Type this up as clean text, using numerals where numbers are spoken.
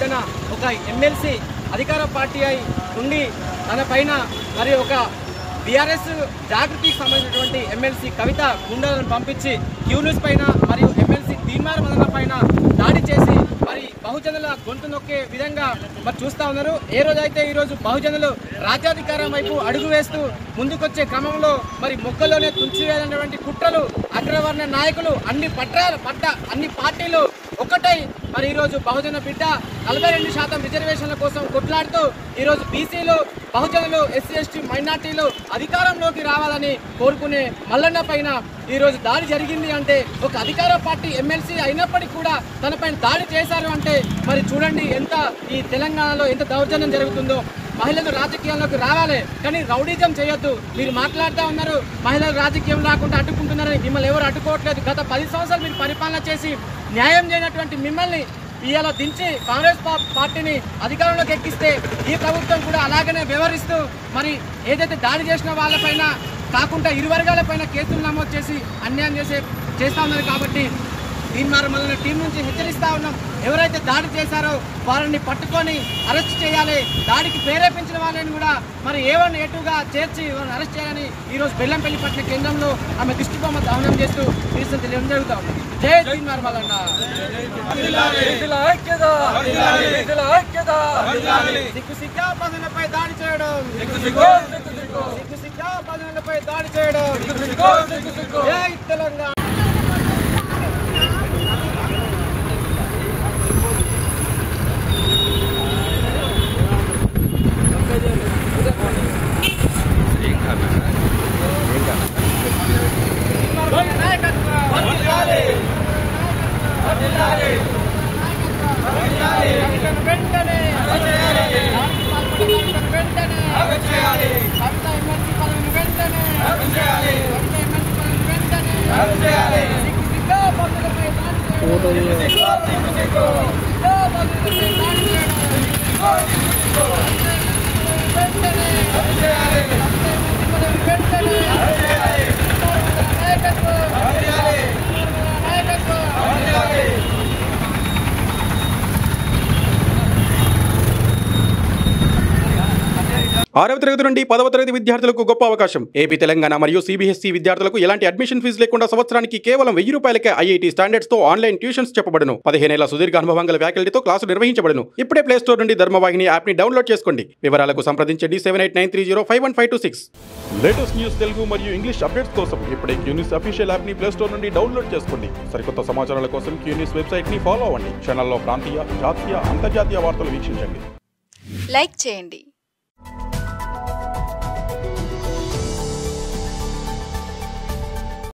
బిడ్డన ఒక ఎమ్మెల్సీ అధికార పార్టీ అయి ఉండి తన పైన మరి ఒక బీఆర్ఎస్ జాగృతికి సంబంధించినటువంటి ఎమ్మెల్సీ కవిత గుండాలను పంపించి క్యూన్యూస్ పైన మరియు ఎమ్మెల్సీ తీర్మాన మదన పైన దాడి చేసి మరి బహుజనుల గొంతు నొక్కే విధంగా మరి చూస్తూ ఉన్నారు. ఏ రోజైతే ఈరోజు బహుజనులు రాజ్యాధికారం వైపు అడుగు వేస్తూ ముందుకొచ్చే క్రమంలో మరి మొక్కల్లోనే తుంచివేయాలనేటువంటి కుట్రలు అగ్రవర్ణ నాయకులు అన్ని పార్టీలు ఒక్కటై మరి ఈరోజు బహుజన బిడ్డ 42% రిజర్వేషన్ల కోసం కొట్లాడుతూ ఈరోజు బీసీలు బహుజనులు ఎస్సీ ఎస్టీ మైనార్టీలు అధికారంలోకి రావాలని కోరుకునే మల్లన్న పైన ఈరోజు దాడి జరిగింది అంటే ఒక అధికార పార్టీ ఎమ్మెల్సీ అయినప్పటికీ కూడా తనపైన దాడి చేశారు అంటే మరి చూడండి ఎంత ఈ తెలంగాణలో ఎంత దౌర్జన్యం జరుగుతుందో. మహిళలు రాజకీయంలోకి రావాలి కానీ రౌడీజం చేయొద్దు. మీరు మాట్లాడుతూ ఉన్నారు మహిళలు రాజకీయం రాకుండా అడ్డుకుంటున్నారని. మిమ్మల్ని ఎవరు అడ్డుకోవట్లేదు. గత 10 సంవత్సరాలు మీరు పరిపాలన చేసి న్యాయం చేయనటువంటి మిమ్మల్ని ఇవాళ దించి కాంగ్రెస్ పార్టీని అధికారంలోకి ఎక్కిస్తే ఈ ప్రభుత్వం కూడా అలాగనే వ్యవహరిస్తూ మరి ఏదైతే దాడి చేసిన వాళ్ళపైన కాకుండా ఇరు వర్గాలపైన కేసులు నమోదు చేసి అన్యాయం చేస్తూ ఉన్నారు. కాబట్టి దీని మన టీం నుంచి హెచ్చరిస్తూ ఉన్నాం. ఎవరైతే దాడి చేశారో వాళ్ళని పట్టుకొని అరెస్ట్ చేయాలి. దాడికి ప్రేరేపించిన వాళ్ళని కూడా మరి A1 A2గా చేర్చి వాళ్ళని అరెస్ట్ చేయాలని ఈరోజు బెల్లంపల్లి పట్టణ కేంద్రంలో ఆమె దిష్టిబొమ్మ దహనం చేస్తూ తెలియడం జరుగుతూ ఉంది. జై తీన్మార్ మల్లన్న. సిగ్గు పదవులపై దాడి చేయడం, సిగ్గు పదవులపై దాడి చేయడం. జై తెలంగాణ. ఆరవ తరగతి నుండి 10వ తరగతి విద్యార్థులకు గొప్ప అవకాశం. ఏపీ, తెలంగాణ మరియు CBSE విద్యార్థులకు ఎలాంటి అడ్మిషన్ ఫీజు లేకుండా సంవత్సరానికి కేవలం 1000 రూపాయలకే IIT స్టాండర్డ్స్ తో ఆన్లైన్ ట్యూషన్స్ చెప్పబడును. 15 ఏళ్ల సుదీర్ఘ అనుభవం గల ఫ్యాకల్టీతో క్లాసులు నిర్వహించబడును. ఇప్పుడే ప్లే స్టోర్ నుండి ధర్మవాహిని యాప్ ని డౌన్లోడ్ చేసుకోండి. వివరాలకు సంప్రదించండి 7893051526. లేటెస్ట్ న్యూస్ తెలుగు మరియు ఇంగ్లీష్ అప్డేట్స్ కోసం ఇప్పుడే క్యూన్యూస్ అఫీషియల్ యాప్ ని ప్లే స్టోర్ నుండి డౌన్లోడ్ చేసుకోండి. సరికొత్త సమాచారాల కోసం క్యూన్యూస్ వెబ్సైట్ ని ఫాలో అవ్వండి. ఛానల్లో ప్రాంతీయ, జాతీయ, అంతర్జాతీయ వార్తలు వీక్షించండి. లైక్ చేయండి.